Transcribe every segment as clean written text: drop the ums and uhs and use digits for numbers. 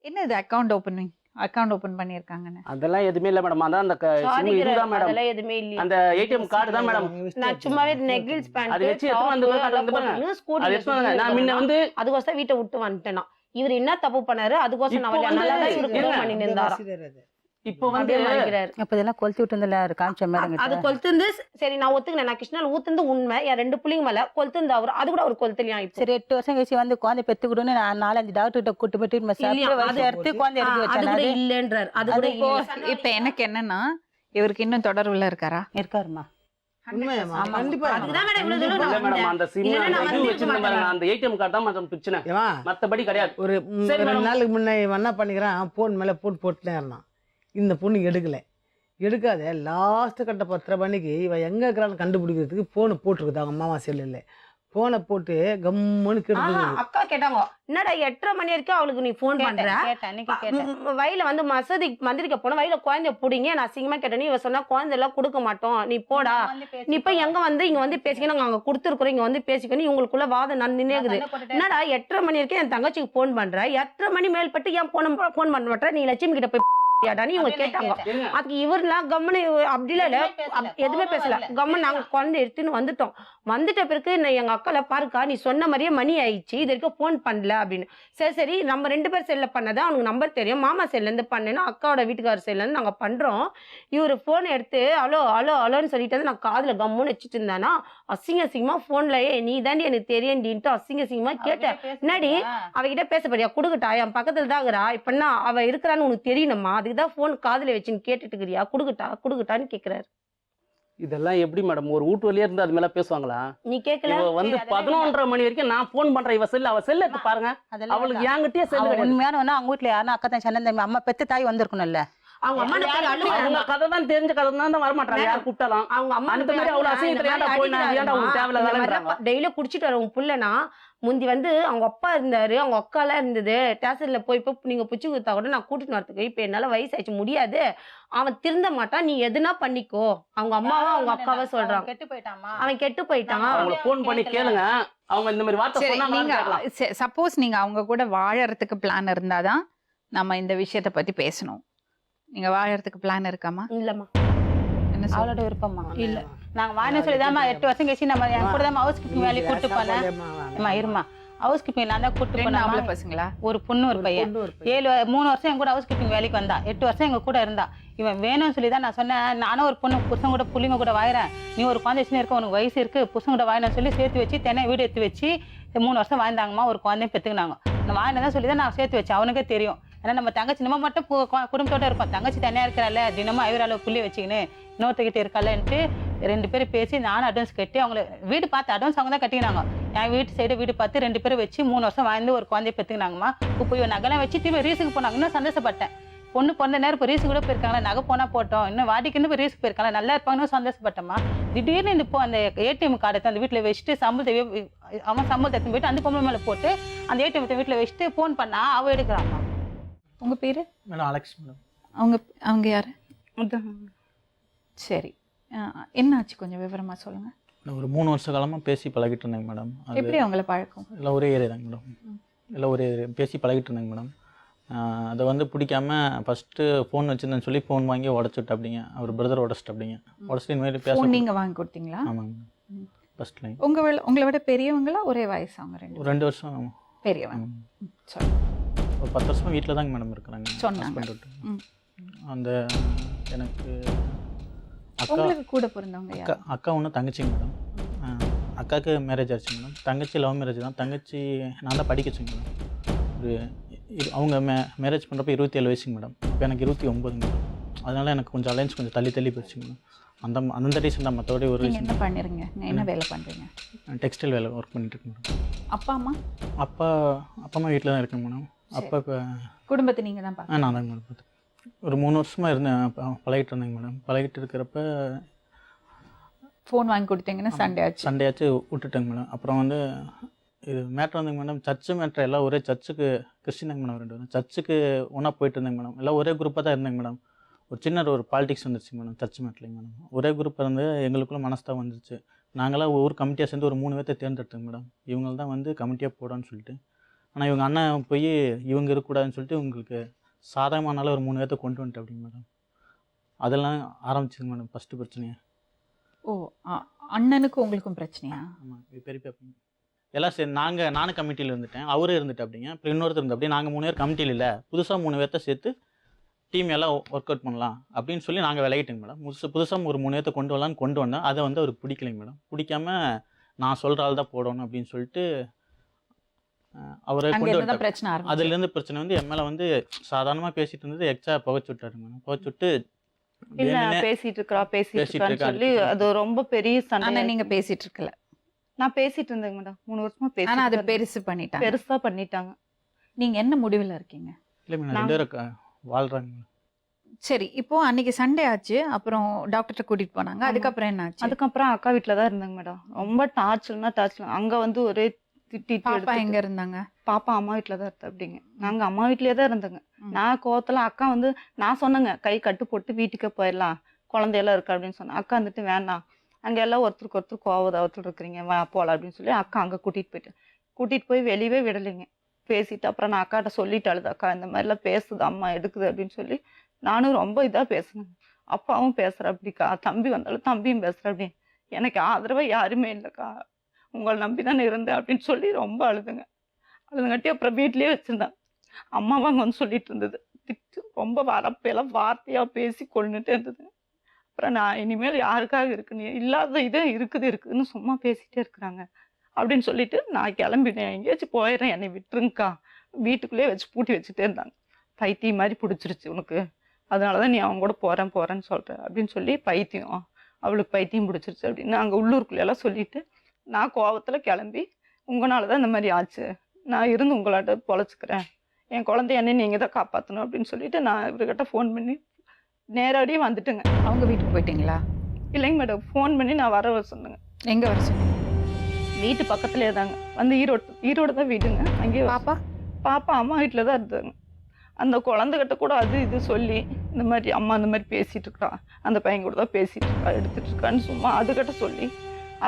என்ன இது account open பண்ணிருக்காங்கன்னு? அதெல்லாம் எதுவுமே இல்ல மேடம். அதான் அந்த இதுதான் மேடம். அதெல்லாம் எதுவுமே இல்ல. அந்த ஏடிஎம் கார்டு தான் மேடம். நான் சும்மாவே நெகில்ஸ் பேண்ட் அது வச்சு எடுத்து வந்து ஸ்கூட்டி நான் முன்ன வந்து அதுக்கோசம் வீட்டை விட்டு வந்துட்டேனா. இவர் என்ன தப்பு பண்ணாரு? அதுக்கோசம் நான் நல்லா தான் இவரு கூட பண்ணி நின்றாரா. இப்போ வந்து அப்ப இதெல்லாம் கொளுத்தி விட்டுல காமிச்ச மாதிரி அது கொளுத்துந்து சரி நான் ஒத்துக்கினேன். நான் கிருஷ்ணால ஊத்துந்து உண்மை. என் 2 பிள்ளைங்க மேல கொளுத்துந்து அவர் அது கூட அவர் கொளுத்தலையா. சரி 8 வருஷம் கழிச்சு வந்து குழந்தை பெத்து கொடுன்னு நான் 4-5 டாக்டர் கிட்ட கூட்டு போயிட்டு எடுத்து குழந்தை எடுத்து வச்சாரு. இல்லன்றார். அது கூட இப்ப எனக்கு என்னன்னா இவருக்கு இன்னும் தொடர்புல இருக்காருமா. மத்தபடி கிடையாது. ஒரு 2 நாளுக்கு முன்ன என்ன பண்ணிக்கிறான், போன் மேல போன் போட்டுனே இருந்தான். இந்த பொண்ணு எடுக்காத லாஸ்ட் கட்ட 10:30 மணிக்கு இவன் எங்க இருக்கிறான்னு கண்டுபிடிக்கிறதுக்கு போனை போட்டுருக்குது அவங்க மாமா செல்லுல. போனை போட்டு கம்முன்னு கெடுத்து அக்கா கேட்டாங்க, என்னடா 8:30 மணி வரைக்கும் அவளுக்கு நீ போன் பண்ற? வயல வந்து மந்திரிக்க போன வயல குழந்தைய புடிங்க. நான் அசிங்கமா கேட்டேன். இவ சொன்னா குழந்தை எல்லாம் கொடுக்க மாட்டோம், நீ போடா. நீ போய் எங்க வந்து இங்க வந்து பேசிக்கணும், நாங்க கொடுத்துருக்குறோம், இங்க வந்து பேசிக்கணும். இவங்களுக்குள்ள வாதம் நின்னுக்குது. என்னடா 8:30 மணி வரைக்கும் என் தங்கச்சிக்கு போன் பண்ற, 8:30 மணி மேல்பட்டு ஏன் போன் பண்ண மாட்டேன்? நீ லட்சுமி கிட்ட போய் இவங்க கேட்டாங்க. அதுக்கு இவர்லாம் கம்மனு அப்படிலாம் இல்ல, எதுவுமே பேசல. கம்மன் நாங்க குழந்தை எடுத்துன்னு வந்துட்டோம். வந்துட்ட பிறகு எங்க அக்கால பாருக்கா, நீ சொன்ன மாதிரியே மணி ஆயிடுச்சு, இது வரைக்கும் போன் பண்ணல அப்படின்னு. சரி நம்ம 2 பேர் செல்ல பண்ணதான் அவனுக்கு நம்பர் தெரியும். மாமா செல்ல இருந்து பண்ணேன்னா அக்காவோட வீட்டுக்காரர் செல்ல இருந்து நாங்க பண்றோம். இவரு போன் எடுத்து அலோ அலோ அலோன்னு சொல்லிட்டு நான் காதுல கம்முன்னு வச்சுட்டு இருந்தானா, அசிங்கமா போன்லயே நீ தாண்டி எனக்கு தெரியும்டின்ட்டு அசிங்கமா கேட்டேன். என்னடி அவகிட்ட பேசப்படியா, குடுக்கட்டா, என் பக்கத்துல தான் இருக்கிறா, இப்பன்னா அவ இருக்கிறான்னு உனக்கு தெரியணுமா, அதுக்குதான் போன் காதுல வச்சுன்னு கேட்டுட்டு இருக்கிறியா, குடுக்கட்டான்னு கேக்குறாரு. இதெல்லாம் எப்படி மேடம் ஒரு வீட்டு வழியா இருந்து அது மேல பேசுவாங்களா? நீ கேட்கல வந்து 11:30 மணி வரைக்கும் நான் போன் பண்றேன். இவ செல்ல அவ செல்ல எடுத்து பாருங்க. அவளுக்கு என்கிட்டயே செல்லு கிடையாது. உண்மையான அவங்க வீட்டுல யாருன்னா அக்கா தான் சண்டை, அம்மா பெத்த தாய் வந்திருக்கணும்ல. அவங்க அம்மா கதை தான் தெரிஞ்ச கதை தான் வரமாட்டாங்க. யார் கூப்பிட்டாலும் அவங்க அம்மா அந்த மாதிரி அவ்வளவு அசிங்கத்துல ஏன்டா போய் நான் ஏன்டா உங்களுக்கு தேவையில்ல டெய்லி குடிச்சிட்டு வர உங்க புள்ளனா முந்தி வந்து அவங்க அப்பா இருந்தாரு, அவங்க அக்காலாம் இருந்தது. ஸ்டேஷன்ல போய் நீங்க புச்சு கொடுத்தா கூட நான் கூட்டிட்டு வரதுக்கு இப்ப என்னால வயசாயிடுச்சு முடியாது. அவன் திருந்த மாட்டான், நீ எதுனா பண்ணிக்கோ. அவங்க அம்மாவும் அவங்க அக்காவை சொல்றாங்க. அவன் கெட்டு போயிட்டான். அவங்களை போன் பண்ணி கேளுங்க, அவங்க இந்த மாதிரி வார்த்தை சொன்னாங்க. சப்போஸ் நீங்க அவங்க கூட வாழறதுக்கு பிளான் இருந்தாதான் நம்ம இந்த விஷயத்த பத்தி பேசணும். நீங்க வாழறதுக்கு பிளான் இருக்காமா? இல்லம்மா, அவளோட விருப்பமா இல்ல. நாங்க வாழ சொல்லிதாம்மா 8 வருஷம் கழிச்சு நம்ம என் கூட தான் ஹவுஸ் கீப்பிங் வேலைக்கு கூட்டு போனேன். இருமா ஹவுஸ் கீப்பிங் நான் தான் கூட்டு போனேன். பசங்களா? ஒரு பொண்ணு ஒரு பையன். 3 வருஷம் என் கூட ஹவுஸ் கீப்பிங் வேலைக்கு வந்தா. 8 வருஷம் எங்க கூட இருந்தா. இவன் வேணும்னு சொல்லி தான் நான் சொன்னேன், நானும் ஒரு பொண்ணு புருஷன் கூட புள்ளிங்க கூட வாயிறேன், நீ ஒரு குழந்தை வச்சுன்னு இருக்க, உனக்கு வயசு இருக்கு, புருஷன் கூட வாயினு சொல்லி சேர்த்து வச்சு தென்னை வீடு எடுத்து வச்சு 3 வருஷம் வாழ்ந்தாங்கம்மா. ஒரு குழந்தையும் பெற்றுக்கினாங்க. நான் வாயினதான் சொல்லி தான் நான் சேர்த்து வச்சேன். அவனுக்கே தெரியும். ஏன்னா நம்ம தங்கச்சி நம்ம மட்டும் குடும்பத்தோட இருப்போம். தங்கச்சி தனியா இருக்கிறாள், தினமும் ஐவரால புள்ளி வச்சுக்கின்னு இன்னொருத்தகிட்ட இருக்காளன்ட்டு 2 பேரும் பேசி நானும் அட்வான்ஸ் கட்டி அவங்கள வீடு பார்த்து அட்வான்ஸ் அவங்க தான் கட்டிக்கினாங்க. என் வீட்டு சைடு வீடு பார்த்து 2 பேரும் வச்சு 3 வருஷம் வாழ்ந்து ஒரு குழந்தைய பெற்றுக்கினாங்கம்மா. இப்போ நகைலாம் வச்சு திரும்ப ரீஸுக்கு போனாங்க. இன்னும் சந்தோஷப்பட்டேன். பொண்ணு பிறந்த நேரம் இப்போ ரீஸு கூட போயிருக்காங்களா, நகை போனா போட்டோம், இன்னும் வாடிக்குன்னு போய் ரீஸுக்கு போயிருக்காங்களா, நல்லா இருப்பாங்கன்னு சந்தோஷப்பட்டம்மா. திடீர்னு இப்போ அந்த ஏடிஎம் கார்டை அந்த வீட்டில் வச்சுட்டு அவன் சம்பளத்தை எடுத்து போயிட்டு அந்த பொம்பளை மேலே போட்டு அந்த ஏடிஎம் வீட்டில் வச்சுட்டு ஃபோன் பண்ணா அவ எடுக்கிறாம்மா. உங்க பேரு? Madam Alex madam. அவங்க யாரு? சரி, என்ன ஆச்சு கொஞ்சம் விவரமா சொல்லுங்க. ஒரு 3 வருஷ காலமாக பேசி பழகிட்டு இருந்தேங்க மேடம். எப்படி அவங்கள பழக்கம்? எல்லாம் ஒரே ஏரியா தாங்க மேடம். எல்லாம் ஒரே ஏரியா பேசி பழகிட்டு இருந்தேங்க மேடம். அதை வந்து பிடிக்காம ஃபஸ்ட்டு ஃபோன் வச்சுருந்தேன்னு சொல்லி ஃபோன் வாங்கி உடச்சுட்டு அப்படிங்க. அவர் பிரதர் உடச்சிட்டு அப்படிங்க. உடச்சிட்டு இனிமேல் பேச நீங்கள் வாங்கி கொடுத்தீங்களா? ஆமாங்க ஃபஸ்ட் லைன். உங்களை விட பெரியவங்களா ஒரே வயசு? அவங்க 2 வருஷம் பெரியவங்க. சரி, ஒரு 10 வருஷமாக வீட்டில் தாங்க மேடம் இருக்கிறாங்க. சொன்னாங்க. அந்த எனக்கு உங்களுக்கு கூட பிறந்தவங்க அக்கா ஒன்று தங்கச்சிங்க மேடம். அக்காவுக்கு மேரேஜ் ஆச்சு மேடம். தங்கச்சி லவ் மேரேஜ் தான். தங்கச்சி நான் தான் படிக்கச்சுங்க மேடம். ஒரு அவங்க மேரேஜ் பண்ணுறப்ப 27 வயசுங்க மேடம். இப்போ எனக்கு 29 மேடம். அதனால் எனக்கு கொஞ்சம் அலைன்ஸ் கொஞ்சம் தள்ளி போயிடுச்சுங்க மேடம். அந்த ரீசன் தான். மற்றபடி ஒரு ரீசன். என்ன பண்ணிடுங்க? என்ன வேலை பண்ணுறீங்க? டெக்ஸ்டைல் வேலை ஒர்க் பண்ணிட்டுருக்கேன் மேடம். அப்பா அம்மா வீட்டில் தான் இருக்கேன் மேடம். அப்பா இப்போ குடும்பத்தை நீங்கள் தான் பார்க்க? நான் தாங்க மேடம் பார்த்து ஒரு 3 வருஷமாக இருந்தேன். பழகிட்டு இருந்தேங்க மேடம். பழகிட்டு இருக்கிறப்ப ஃபோன் வாங்கி கொடுத்தீங்கன்னா சண்டே ஆச்சு விட்டுட்டேங்க மேடம். அப்புறம் வந்து இது மேட்ரு வந்துங்க மேடம், சர்ச்சு மேட்ரு எல்லாம் ஒரே சர்ச்சுக்கு கிறிஸ்டினாங்க மேடம். 2 பேரும் சர்ச்சுக்கு ஒன்றா போயிட்டு இருந்தேங்க மேடம். எல்லாம் ஒரே குரூப்பாக தான் இருந்தேங்க மேடம். ஒரு சின்ன ஒரு பாலிடிக்ஸ் வந்துருச்சு மேடம் சர்ச் மேட்லைங்க மேடம். ஒரே குரூப்பாக இருந்து எங்களுக்குள்ளே மனஸ்தான் வந்துருச்சு. நாங்களாம் ஒவ்வொரு கமிட்டியாக சேர்ந்து ஒரு 3 பேர்த்தை தேர்ந்தெடுத்தோங்க மேடம். இவங்க தான் வந்து கமிட்டியாக போடான்னு சொல்லிட்டு ஆனால் இவங்க அண்ணன் போய் இவங்க இருக்கக்கூடாதுன்னு சொல்லிட்டு உங்களுக்கு சாதகமானால ஒரு 3 பேர்த்த கொண்டு வந்துட்டு அப்படிங்க மேடம். அதெல்லாம் ஆரம்பிச்சது மேடம் ஃபஸ்ட்டு பிரச்சனையே. ஓ அண்ணனுக்கும் உங்களுக்கும் பிரச்சனையா? ஆமாம், பெரிய எல்லாம் சரி நானும் கமிட்டியில் இருந்துட்டேன், அவரும் இருந்துட்டு அப்படிங்க. அப்புறம் இன்னொருத்தர் இருந்து அப்படியே நாங்கள் 3 பேர் கமிட்டியில் இல்லை, புதுசாக 3 பேர்த்த சேர்த்து டீம் எல்லாம் ஒர்க் அவுட் பண்ணலாம் அப்படின்னு சொல்லி நாங்கள் விளையிட்டோங்க மேடம். புதுசாக ஒரு 3 பேர்த்த கொண்டு வரலான்னு கொண்டு வந்தேன். அதை வந்து அவருக்கு பிடிக்கலைங்க மேடம். பிடிக்காம நான் சொல்கிற ஆள் தான் போடணும் அப்படின்னு சொல்லிட்டு அவரை கொண்டு வந்து பிரச்சனை. அதுலேருந்து பிரச்சனை வந்து என் மேலே வந்து சாதாரணமாக பேசிட்டு இருந்தது எக்ஸ்ட்ரா புகைச்சு விட்டாரு மேடம். புகைச்சு விட்டு இல்ல பேசிட்டு இருக்கான்னு சொல்லி அது ரொம்ப பெரிய சண்டை. நீங்க பேசிட்டு இருக்கல? நான் பேசிட்டு இருந்தேங்க மேடம், 3 வருஷமா ஆனா அது பேசி பெருசா பண்ணிட்டாங்க. நீங்க என்ன முடிவுல இருக்கீங்க? இல்லை மேடம், 2 பேரும் வாழ்றாங்க. சரி, இப்போ அன்னைக்கு சண்டே ஆச்சு, அப்புறம் டாக்டர்கிட்ட கூட்டிட்டு போனாங்க. அதுக்கப்புறம் என்ன ஆச்சு? அதுக்கப்புறம் அக்கா வீட்டில் தான் இருந்தாங்க மேடம். ரொம்ப டார்ச்சர் அங்கே வந்து ஒரே திட்டிட்டு. பாப்பா எங்க இருந்தாங்க? பாப்பா அம்மா வீட்டில் தான் இருந்தா அப்படிங்க. நாங்கள் அம்மா வீட்லேயே தான் இருந்தோங்க. நான் கோவத்தில் அக்கா வந்து நான் சொன்னேங்க, கை கட்டு போட்டு வீட்டுக்கே போயிடலாம், குழந்தையெல்லாம் இருக்கு அப்படின்னு சொன்னேன். அக்கா வந்துட்டு வேண்டாம், அங்கே எல்லாம் ஒருத்தருக்கு ஒருத்தர் கோவதாவத்தில் இருக்கிறீங்க, வா போகலாம் அப்படின்னு சொல்லி அக்கா அங்கே கூட்டிகிட்டு போய் வெளியவே விடலைங்க. பேசிட்டு அப்புறம் நான் அக்காட்ட சொல்லிட்டு அழுது, அக்கா இந்த மாதிரிலாம் பேசுது அம்மா எடுக்குது அப்படின்னு சொல்லி நானும் ரொம்ப இதாக பேசினேன். அப்பாவும் பேசுகிற அப்படிக்கா, தம்பி வந்தாலும் தம்பியும் பேசுகிற அப்படி, எனக்கு ஆதரவாக யாருமே இல்லைக்கா, உங்களை நம்பி தானே இருந்தேன் அப்படின்னு சொல்லி ரொம்ப அழுதுங்காட்டி அப்புறம் வீட்லேயே வச்சுருந்தேன். அம்மாவும் அங்கே வந்து சொல்லிட்டு இருந்தது, திட்டு ரொம்ப வரப்பெல்லாம் வார்த்தையாக பேசி கொண்டுட்டே இருந்தது. அப்புறம் நான் இனிமேல் யாருக்காக இருக்குன்னு இல்லாத இதே இருக்குதுன்னு சும்மா பேசிகிட்டே இருக்கிறாங்க அப்படின்னு சொல்லிட்டு நான் கிளம்பினேன், எங்கேயாச்சும் போயிடுறேன், என்னை விட்டுருங்கக்கா, வீட்டுக்குள்ளேயே வச்சு பூட்டி வச்சுட்டே இருந்தாங்க. பைத்தியம் மாதிரி பிடிச்சிருச்சு உனக்கு, அதனால தான் நீ அவங்க கூட போகிறேன்னு சொல்கிற அப்படின்னு சொல்லி பைத்தியம், அவளுக்கு பைத்தியம் பிடிச்சிருச்சு அப்படின்னு அங்கே உள்ளூருக்குள்ளெல்லாம் சொல்லிவிட்டு நான் கோவத்தில் கிளம்பி, உங்களால தான் இந்த மாதிரி ஆச்சு, நான் இருந்து உங்களாட்ட பொழைச்சிக்கிறேன், என் குழந்தைய என்ன நீங்கள் தான் காப்பாற்றணும் அப்படின்னு சொல்லிட்டு நான் இவர்கிட்ட ஃபோன் பண்ணி நேரடியாக வந்துட்டுங்க. அவங்க வீட்டுக்கு போயிட்டீங்களா? இல்லைங்க மேடம், ஃபோன் பண்ணி நான் வர சொன்னேங்க. எங்கே வர சொன்னீங்க? வீட்டு பக்கத்துலேயே தாங்க, வந்து ஈரோடு தான் வீடுங்க. அங்கேயே பாப்பா அம்மா வீட்டில் தான் இருந்தாங்க. அந்த குழந்தைகிட்ட கூட அது இது சொல்லி இந்த மாதிரி அம்மா இந்த மாதிரி பேசிகிட்டு இருக்கா, அந்த பையன் கூட தான் பேசிகிட்டு இருக்கா, எடுத்துகிட்டு இருக்கான்னு சும்மா அதுகிட்ட சொல்லி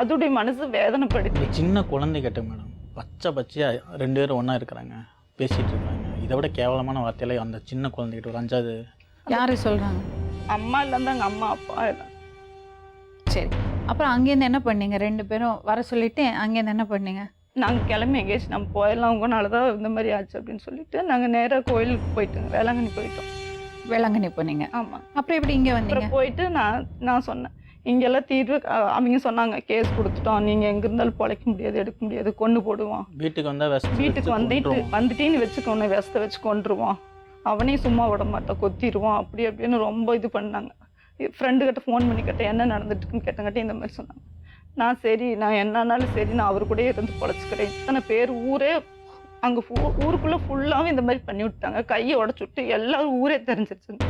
அதோடைய மனசு வேதனைப்படுத்தி. சின்ன குழந்தை கேட்ட மேடம், பச்சையாக 2 பேரும் ஒன்றா இருக்கிறாங்க, பேசிகிட்டு இருக்காங்க. இதை விட கேவலமான வார்த்தையில அந்த சின்ன குழந்தைகிட்ட ஒரு 5வது யாரு சொல்கிறாங்க? அம்மா இல்லைந்தாங்க, அம்மா அப்பா இல்லை. சரி, அப்புறம் அங்கேருந்து என்ன பண்ணீங்க? 2 பேரும் வர சொல்லிட்டு அங்கேருந்து என்ன பண்ணீங்க? நாங்கள் கிளம்பி எங்கேயாச்சும் நம்ம போயிடலாம், உங்களால தான் இந்த மாதிரி ஆச்சு அப்படின்னு சொல்லிட்டு நாங்கள் நேராக கோயிலுக்கு போயிட்டோங்க, வேளாங்கண்ணி போயிட்டோம். வேளாங்கண்ணி போனீங்க? ஆமாம். அப்புறம் எப்படி இங்கே வந்தீங்க? போயிட்டு நான் சொன்னேன், இங்கெல்லாம் தீர்வு அவங்க சொன்னாங்க, கேஸ் கொடுத்துட்டோம், நீங்கள் எங்கே இருந்தாலும் பொழைக்க முடியாது, எடுக்க முடியாது, கொண்டு போடுவோம், வீட்டுக்கு வந்துட்டேன்னு வச்சுக்கோ, உன்னை விஷத்தை வச்சு கொண்டுருவோம், அவனையும் சும்மா விட மாட்டோம், கொத்திடுவோம் அப்படி அப்படின்னு ரொம்ப இது பண்ணாங்க. ஃப்ரெண்டுக்கிட்ட ஃபோன் பண்ணி கேட்டேன், என்ன நடந்துட்டுருக்குன்னு கேட்டங்காட்டி இந்த மாதிரி சொன்னாங்க. நான் சரி, நான் என்னன்னாலும் சரி, நான் அவர் கூட இருந்து பொழைச்சிக்கிறேன். இத்தனை பேர் ஊரே அங்கே ஊருக்குள்ளே ஃபுல்லாகவே இந்த மாதிரி பண்ணி விட்டாங்க, கையை உடச்சி விட்டு எல்லாரும் ஊரே தெரிஞ்சிருச்சுங்க.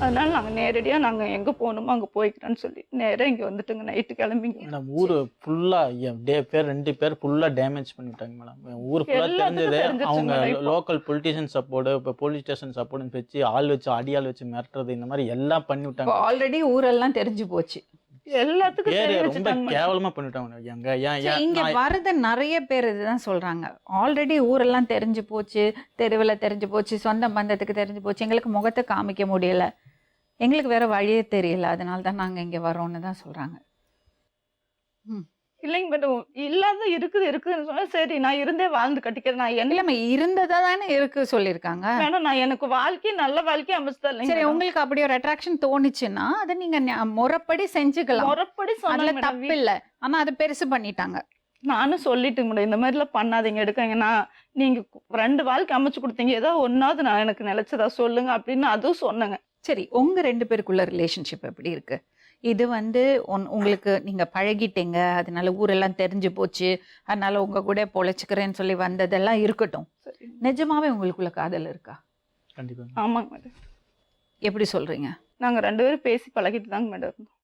அதனால நாங்கள் நேரடியாக நாங்கள் எங்கே போகணுமோ அங்கே போய்க்கிறேன்னு சொல்லி நேராக இங்கே வந்துட்டுங்க, நைட்டு கிளம்பிங்க. மேடம் ஊர் ஃபுல்லாக 2 பேர் ஃபுல்லாக டேமேஜ் பண்ணிவிட்டாங்க மேடம். ஊர் ஃபுல்லாக தெரிஞ்சது, அவங்க லோக்கல் பொலிட்டிஷியன் சப்போர்ட்டு, இப்போ போலீஸ் ஸ்டேஷன் சப்போர்ட்னு வச்சு ஆள் வச்சு அடியாள் வச்சு மிரட்டுறது, இந்த மாதிரி எல்லாம் பண்ணி விட்டாங்க. ஆல்ரெடி ஊரெல்லாம் தெரிஞ்சு போச்சு, எல்லாத்துக்கும் ரொம்ப கேவலமா பண்ணிட்டாங்க. இங்க வரது நிறைய பேர் இதுதான் சொல்றாங்க, ஆல்ரெடி ஊரெல்லாம் தெரிஞ்சு போச்சு, தெருவில் தெரிஞ்சு போச்சு, சொந்த பந்தத்துக்கு தெரிஞ்சு போச்சு, எங்களுக்கு முகத்தை காமிக்க முடியல, எங்களுக்கு வேற வழியே தெரியல, அதனால தான் நாங்க இங்க வரோம்னு தான் சொல்றாங்க. இல்லைங்க மேடம், இல்லாத இருக்குதுன்னு சொன்னா சரி, நான் இருந்தே வாழ்ந்து கட்டிக்கிறேன், நான் என்ன இருந்ததா தானே இருக்கு சொல்லியிருக்காங்க. வேணும், நான் எனக்கு வாழ்க்கை நல்ல வாழ்க்கை அமைச்சுதான் இல்லைங்க. சரி, உங்களுக்கு அப்படி ஒரு அட்ராக்ஷன் தோணுச்சுன்னா அதை நீங்க முறைப்படி செஞ்சுக்கலாம், முறைப்படி அதுல தப்பு இல்லை. ஆனா அதை பெருசு பண்ணிட்டாங்க. நானும் சொல்லிட்டு முடியும், இந்த மாதிரிலாம் பண்ணாதீங்க, எடுக்காங்க, நான் நீங்க 2 வாழ்க்கை அமைச்சு கொடுத்தீங்க, ஏதோ ஒன்னாவது நான் எனக்கு நிலைச்சதா சொல்லுங்க அப்படின்னு அதுவும் சொன்னேங்க. சரி, உங்க 2 பேருக்குள்ள ரிலேஷன்ஷிப் எப்படி இருக்கு? இது உங்களுக்கு நீங்க பழகிட்டீங்க, அதனால ஊரெல்லாம் தெரிஞ்சு போச்சு, அதனால உங்க கூட பொழைச்சிக்கிறேன்னு சொல்லி வந்ததெல்லாம் இருக்கட்டும், நிஜமாவே உங்களுக்குள்ள காதல் இருக்கா? கண்டிப்பா. ஆமாங்க மேடம். எப்படி சொல்றீங்க? நாங்க 2 பேரும் பேசி பழகிட்டு தாங்க மேடம் இருந்தோம்.